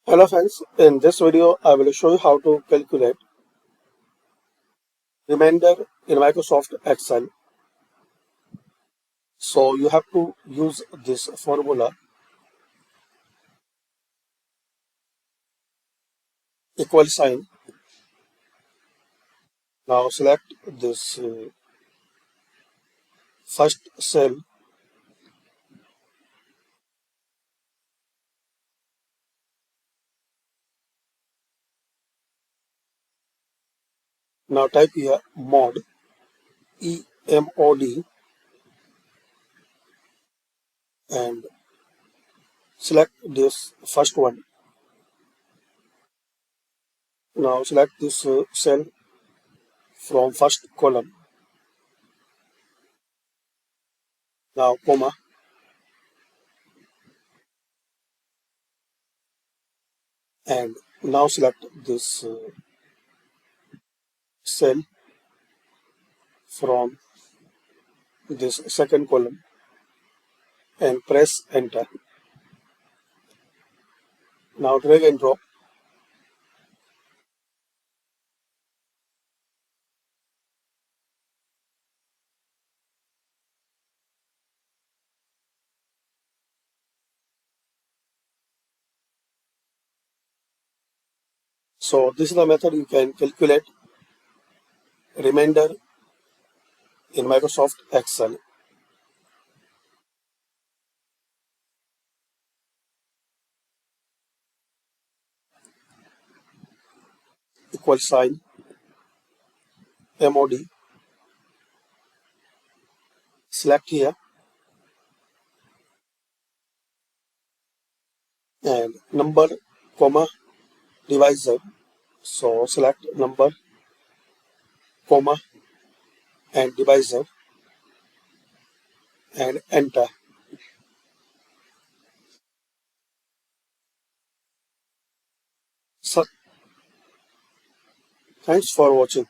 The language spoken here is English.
Hello friends, in this video I will show you how to calculate remainder in Microsoft Excel. So you have to use this formula equal sign. Now select this first cell. Now type here mod EMOD and select this first one. Now select this cell from first column. Now comma and now select this cell from this second column and press enter. Now drag and drop. So this is the method you can calculate remainder in Microsoft Excel. Equal sign MOD. Select here and number comma divisor. So select number comma and divisor and enter. So thanks for watching.